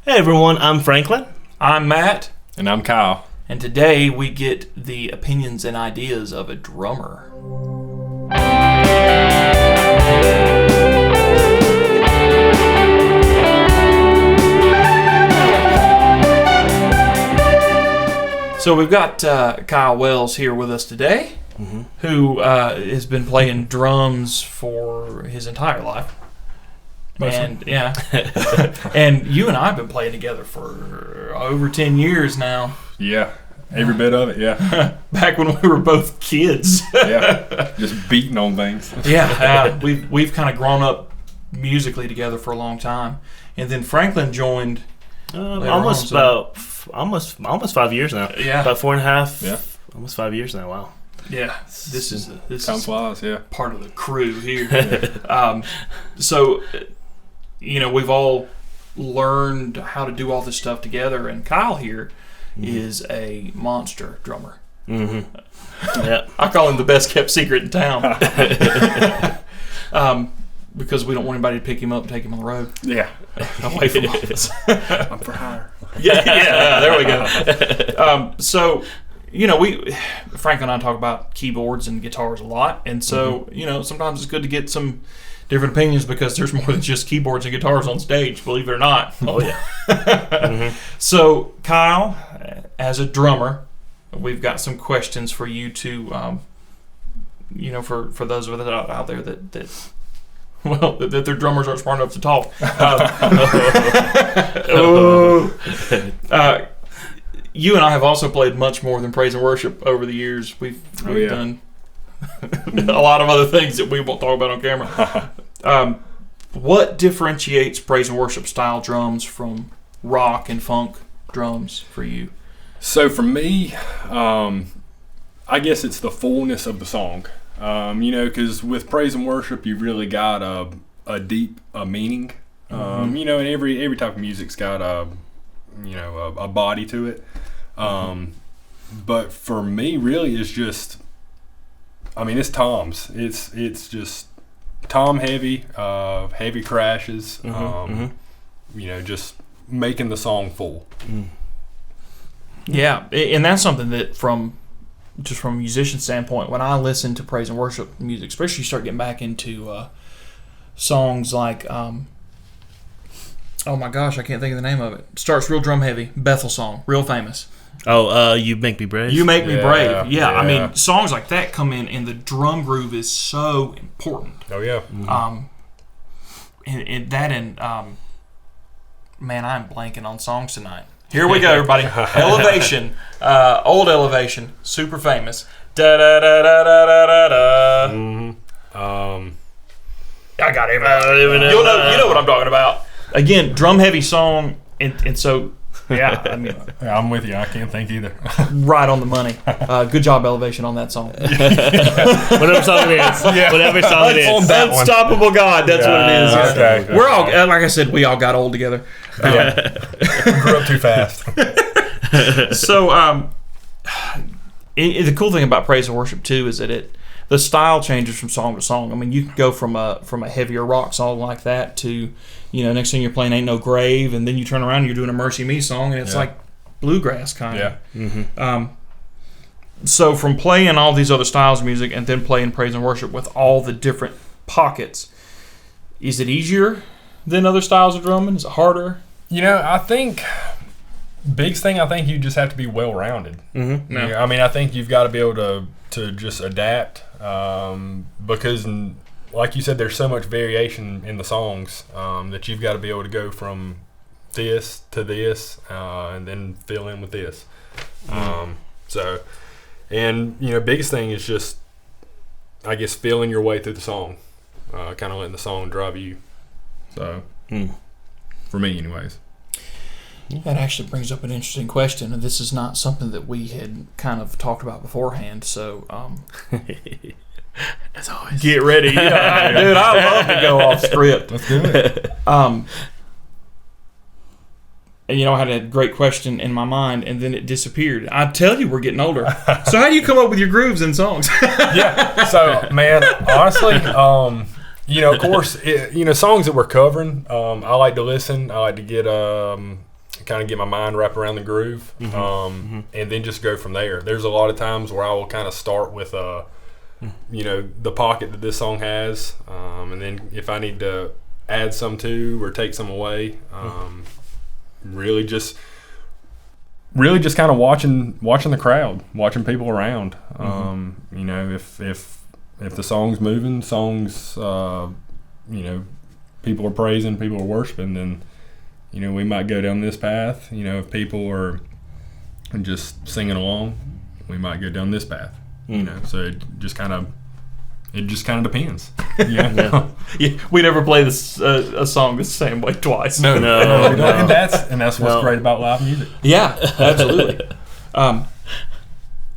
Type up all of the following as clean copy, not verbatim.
Hey everyone, I'm Franklin. I'm Matt. And I'm Kyle. And today we get the opinions and ideas of a drummer. So we've got Kyle Wells here with us today, who has been playing drums for his entire life. And yeah, and you and I have been playing together for over 10 years now. Yeah, every bit of it, yeah. Back when we were both kids. Yeah, just beating on things. Yeah, we've kind of grown up musically together for a long time. And then Franklin joined Almost 5 years now. Yeah. About 4.5. Yeah. Almost 5 years now. Wow. Yeah, this is Time flies, yeah. part of the crew here. So, you know, we've all learned how to do all this stuff together, and Kyle here is a monster drummer. Yeah. I call him the best kept secret in town. Because we don't want anybody to pick him up and take him on the road. Yeah. Away from us. I'm for hire. Yeah, there we go. So, you know, Frank and I talk about keyboards and guitars a lot, and so, you know, sometimes it's good to get some different opinions because there's more than just keyboards and guitars on stage, believe it or not. Oh, yeah. So, Kyle, as a drummer, we've got some questions for you to, you know, for those of us out there that their drummers aren't smart enough to talk. You and I have also played much more than praise and worship over the years. We've done a lot of other things that we won't talk about on camera. What differentiates praise and worship style drums from rock and funk drums for you? So for me, I guess it's the fullness of the song. You know, because with praise and worship, you've really got a deep meaning. You know, and every type of music's got a body to it. But for me, really, it's just, I mean, it's toms. It's just tom heavy, heavy crashes. You know, just making the song full. Yeah, and that's something that from a musician standpoint, when I listen to praise and worship music, especially you start getting back into songs like, oh my gosh, I can't think of the name of it. Starts real drum heavy, Bethel song, real famous. Oh, You Make Me Brave? You Make Me Brave. Yeah, I mean, songs like that come in, and the drum groove is so important. Oh, yeah. Man, I'm blanking on songs tonight. Here we go, everybody. Elevation, old Elevation, super famous. Da da da da da da da. I got everything. You know what I'm talking about. Again, drum heavy song, and so yeah, I mean, I'm with you. I can't think either. Right on the money. Good job, Elevation, on that song. Whatever song it is. Yeah. Whatever song it is. Unstoppable God. That's what it is. Okay. We're all, like I said, we all got old together. Yeah. Grew up too fast. So, the cool thing about praise and worship too is that the style changes from song to song. I mean, you can go from a heavier rock song like that to, you know, next thing you're playing Ain't No Grave, and then you turn around and you're doing a Mercy Me song, and it's like bluegrass kind of. Yeah. So from playing all these other styles of music and then playing praise and worship with all the different pockets, is it easier than other styles of drumming? Is it harder? You know, I think biggest thing, I think you just have to be well-rounded. Yeah, I mean, I think you've got to be able to just adapt because, like you said, there's so much variation in the songs that you've got to be able to go from this to this and then fill in with this. So, and, you know, biggest thing is just, I guess, feeling your way through the song, kind of letting the song drive you. So, for me anyways. That actually brings up an interesting question, and this is not something that we had kind of talked about beforehand, so as always, get ready. Yeah, dude, I love to go off script. Let's do it. And, you know, I had a great question in my mind, and then it disappeared. I tell you, we're getting older. So how do you come up with your grooves in songs? Yeah, so, man, honestly, you know, of course, you know, songs that we're covering, I like to listen. I like to get, kind of get my mind wrapped around the groove, and then just go from there. There's a lot of times where I will kind of start with the pocket that this song has, and then if I need to add some to or take some away, really just kind of watching the crowd, watching people around. If the song's moving, people are praising, people are worshiping, then we might go down this path. If people are just singing along, we might go down this path. So it just kind of depends. Yeah, we never play this a song the same way twice. No. And that's what's great about live music. Yeah, absolutely.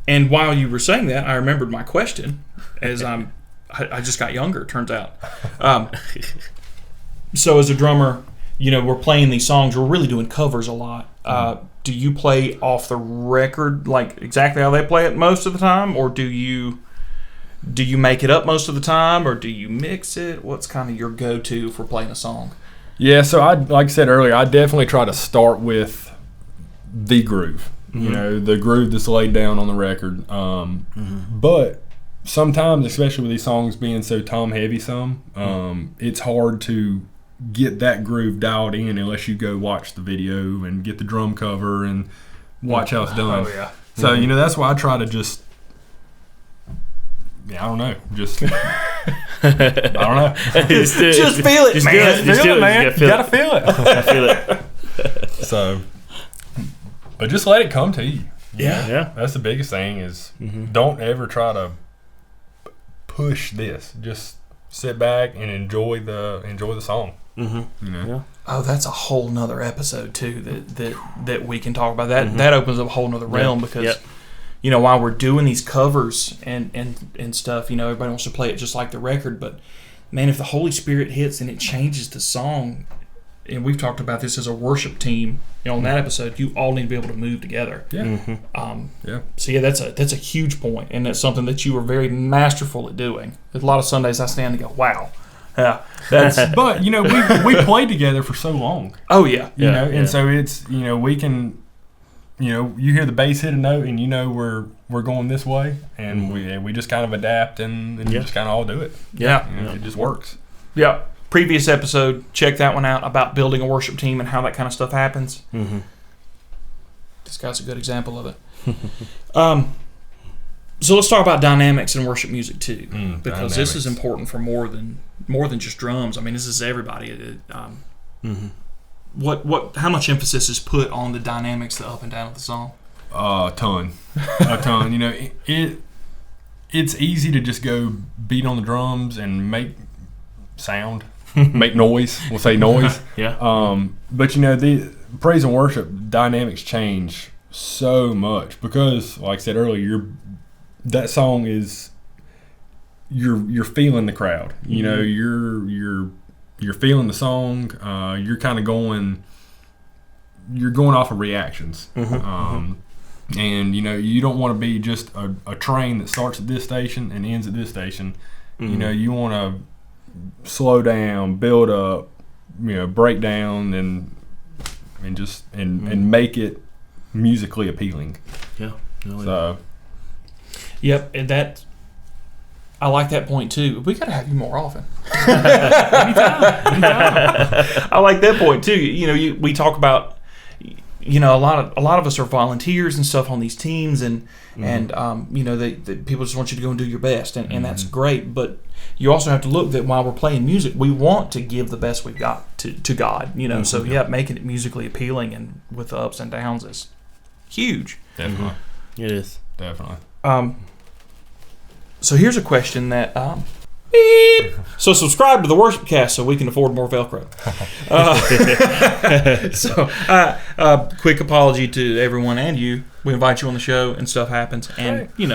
And while you were saying that, I remembered my question as I just got younger, it turns out. So as a drummer, we're playing these songs. We're really doing covers a lot. Do you play off the record, like exactly how they play it most of the time, or do you make it up most of the time, or do you mix it? What's kind of your go-to for playing a song? Yeah, so like I said earlier, I definitely try to start with the groove. The groove that's laid down on the record. But sometimes, especially with these songs being so tom heavy, it's hard to get that groove dialed in unless you go watch the video and get the drum cover and watch how it's done. Oh yeah. So that's why I try to just I don't know. Just I don't know. Just feel it, man. Just feel it, man. You gotta feel it. I feel it. So, but just let it come to you. Yeah. That's the biggest thing is don't ever try to push this. Just sit back and enjoy the song. Yeah. Oh, that's a whole nother episode too that we can talk about. That opens up a whole nother realm because while we're doing these covers and stuff, everybody wants to play it just like the record, but man, if the Holy Spirit hits and it changes the song, and we've talked about this as a worship team, on that episode, you all need to be able to move together. Yeah. So that's a huge point, and that's something that you are very masterful at doing. A lot of Sundays I stand and go, wow. Yeah, but we played together for so long. Oh yeah, and so it's we can, you hear the bass hit a note and we're going this way, and we just kind of adapt and just kind of all do it. Yeah, it just works. Yeah. Previous episode, check that one out about building a worship team and how that kind of stuff happens. This guy's a good example of it. So let's talk about dynamics in worship music too, because this is important for more than just drums. I mean, this is everybody. How much emphasis is put on the dynamics, the up and down of the song? A ton. It's easy to just go beat on the drums and make sound, make noise. We'll say noise. Yeah. But the praise and worship dynamics change so much because, like I said earlier, that song is you're feeling the crowd. You're feeling the song. You're kind of going off of reactions. And you don't want to be just a train that starts at this station and ends at this station. You want to slow down, build up, break down, and make it musically appealing. Yeah. So. Yep, and I like that point too. We gotta have you more often. Anytime. I like that point too. We talk about, a lot of us are volunteers and stuff on these teams, and people just want you to go and do your best, and that's great. But you also have to look that while we're playing music, we want to give the best we've got to God. So making it musically appealing and with the ups and downs is huge. Definitely, it is definitely. So here's a question that. So subscribe to the WorshipCast so we can afford more Velcro. Quick apology to everyone and you. We invite you on the show and stuff happens, and you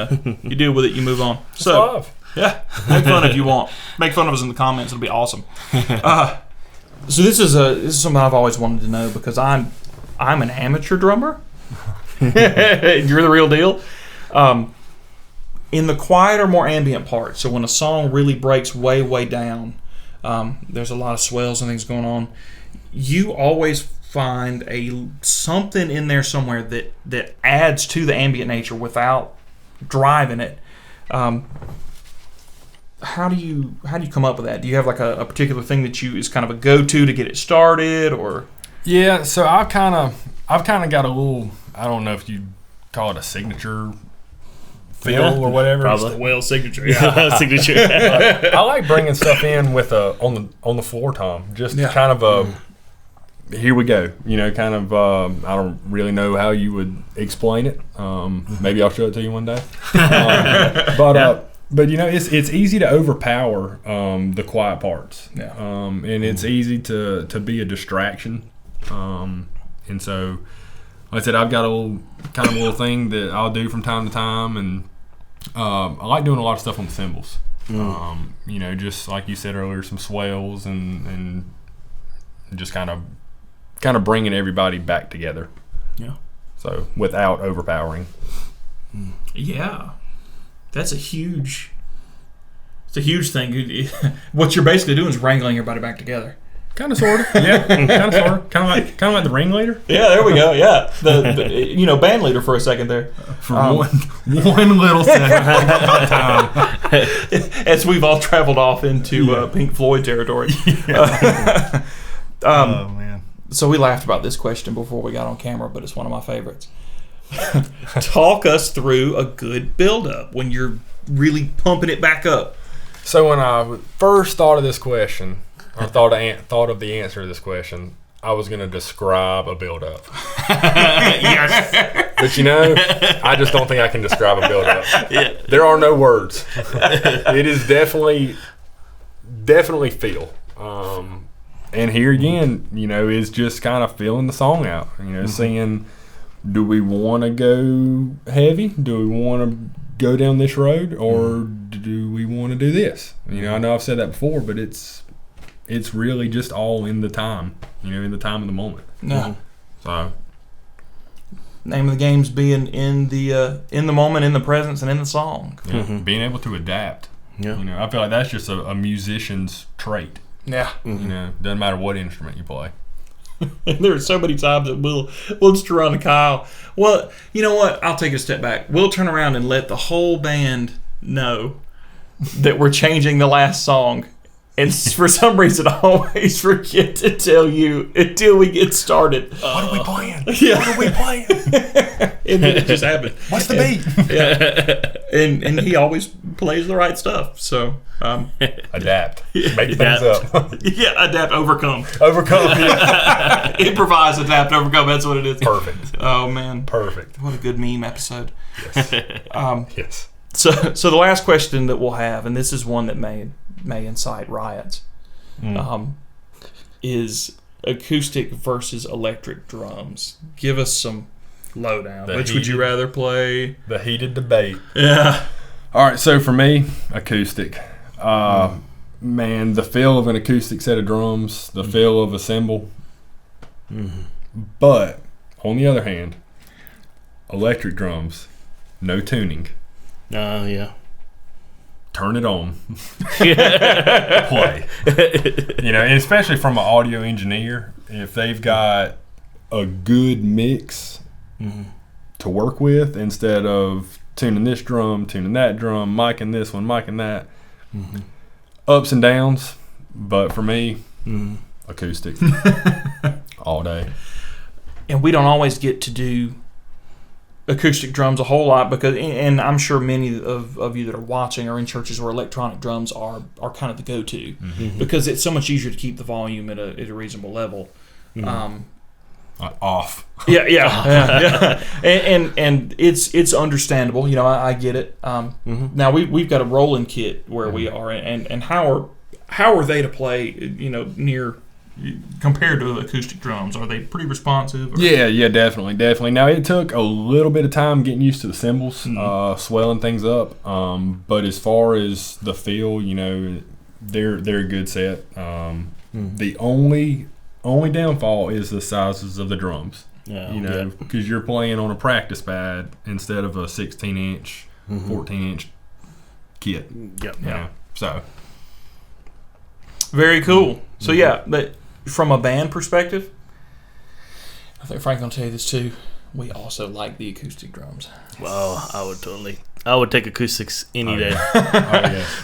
deal with it. You move on. So love. Yeah, make fun if you want. Make fun of us in the comments. It'll be awesome. So this is something I've always wanted to know because I'm an amateur drummer. You're the real deal. In the quieter, more ambient parts, so when a song really breaks way, way down, there's a lot of swells and things going on, you always find something in there somewhere that adds to the ambient nature without driving it. How do you come up with that? Do you have like a particular thing that is kind of a go-to to get it started, or? Yeah, so I've kind of got a little, I don't know if you'd call it a signature feel or whatever. Probably. Well, signature. Yeah, signature. I like bringing stuff in with on the floor tom, just kind of a. Here we go. Kind of. I don't really know how you would explain it. Maybe I'll show it to you one day. But it's easy to overpower the quiet parts. Yeah. And it's easy to be a distraction. And so, like I said, I've got a little thing that I'll do from time to time, and I like doing a lot of stuff on the cymbals. Just like you said earlier, some swells and just kind of bringing everybody back together. Yeah. So without overpowering. Yeah. That's a huge thing. What you're basically doing is wrangling everybody back together. Kind of, sort of. Yeah, kind of, sort of. Kind of like the ringleader. Yeah, there we go. Yeah, the band leader for a second there. For one little second. As we've all traveled off into Pink Floyd territory. Oh man. So we laughed about this question before we got on camera, but it's one of my favorites. Talk us through a good build-up when you're really pumping it back up. So when I first thought of this question, or thought of the answer to this question, I was going to describe a build-up. Yes. But I just don't think I can describe a build-up. Yeah. There are no words. It is definitely feel. And here again, is just kind of feeling the song out. Seeing, do we want to go heavy? Do we want to go down this road? Or do we want to do this? I know I've said that before, but it's really just all in the time, in the time of the moment. No. So, name of the game's being in the moment, in the presence, and in the song. Yeah. Being able to adapt. Yeah. I feel like that's just a musician's trait. Yeah. Doesn't matter what instrument you play. And there are so many times that we'll just run to Kyle. Well, you know what? I'll take a step back. We'll turn around and let the whole band know that we're changing the last song. And for some reason, I always forget to tell you until we get started. What are we playing? Yeah. What are we playing? And then it just happened. What's the beat? Yeah. And he always plays the right stuff. So adapt. Make things up. Yeah, adapt, overcome. Overcome. Yeah. Improvise, adapt, overcome. That's what it is. Perfect. Oh man. Perfect. What a good meme episode. Yes. Yes. So the last question that we'll have, and this is one that may incite riots, is acoustic versus electric drums. Give us some lowdown. Which would you rather play? The heated debate. Yeah. All right, so for me, acoustic. Man, the feel of an acoustic set of drums, the feel of a cymbal. But, on the other hand, electric drums, no tuning. Yeah. Turn it on. Play. And especially from an audio engineer, if they've got a good mix to work with, instead of tuning this drum, tuning that drum, micing this one, micing that. Ups and downs, but for me, acoustic. All day. And we don't always get to do acoustic drums a whole lot because, and I'm sure many of you that are watching are in churches where electronic drums are kind of the go-to because it's so much easier to keep the volume at a reasonable level. Off. Yeah. And it's understandable. I get it. Now we've got a rolling kit where we are, and how are they to play? Near. Compared to acoustic drums, are they pretty responsive? Yeah, definitely. Now, it took a little bit of time getting used to the cymbals, swelling things up. But as far as the feel, they're a good set. The only downfall is the sizes of the drums. Because you're playing on a practice pad instead of a 16-inch, 14-inch kit. Yep. So very cool. So but from a band perspective, I think Frank's gonna tell you this too. We also like the acoustic drums. Well, I would take acoustics any day.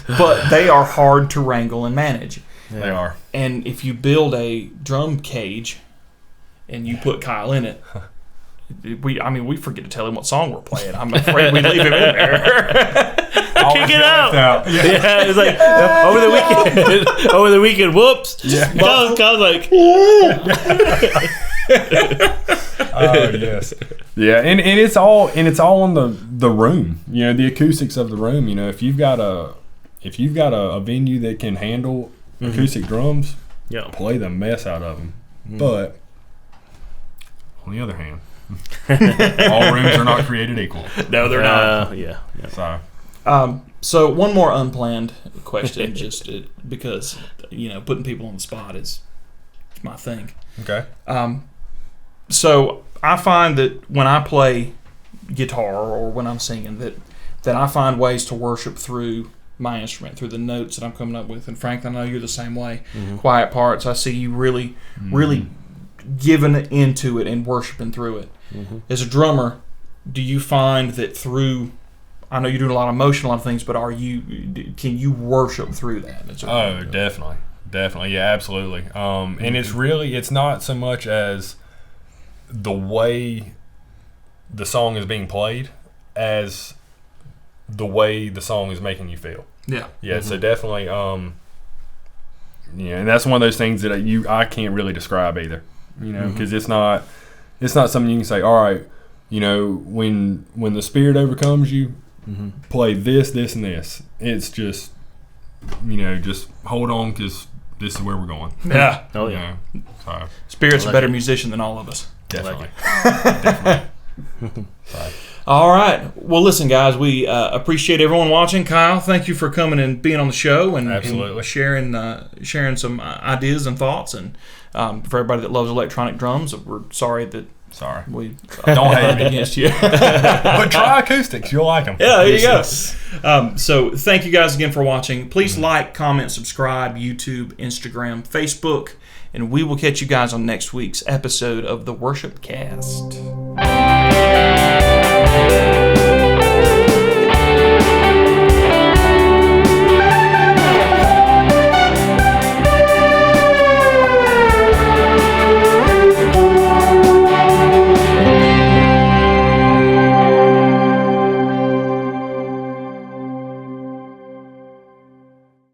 But they are hard to wrangle and manage. Yeah. They are. And if you build a drum cage and you put Kyle in it, we forget to tell him what song we're playing. I'm afraid we leave him in there. I can't get out. Yeah, it's like over the weekend. Whoops. Yeah. Kyle's like. Oh yes. Yeah, and it's all in the room. You know, the acoustics of the room. You know, if you've got a venue that can handle acoustic drums, play the mess out of them. But on the other hand, all rooms are not created equal. No, they're not. Yeah. So one more unplanned question, just because putting people on the spot is my thing. Okay. So I find that when I play guitar or when I'm singing, that I find ways to worship through my instrument, through the notes that I'm coming up with. And Frank, I know you're the same way. Quiet parts, I see you really giving into it and worshiping through it. As a drummer, do you find that through, I know you're doing a lot of motion, a lot of things, but can you worship through that? Oh, definitely, yeah, absolutely. And it's not so much as the way the song is being played as the way the song is making you feel. Yeah. So definitely, and that's one of those things that I can't really describe either. Because it's not something you can say. All right, when the Spirit overcomes you, play this, and this. It's just, just hold on because this is where we're going. Yeah. Oh yeah. So Spirit's a better musician than all of us. Definitely. All right. Well, listen, guys, we appreciate everyone watching. Kyle, thank you for coming and being on the show and sharing some ideas and thoughts. And for everybody that loves electronic drums, we're sorry that we don't have it against you. But try acoustics. You'll like them. Yeah, there you go. So thank you guys again for watching. Please like, comment, subscribe, YouTube, Instagram, Facebook. And we will catch you guys on next week's episode of the WorshipCast.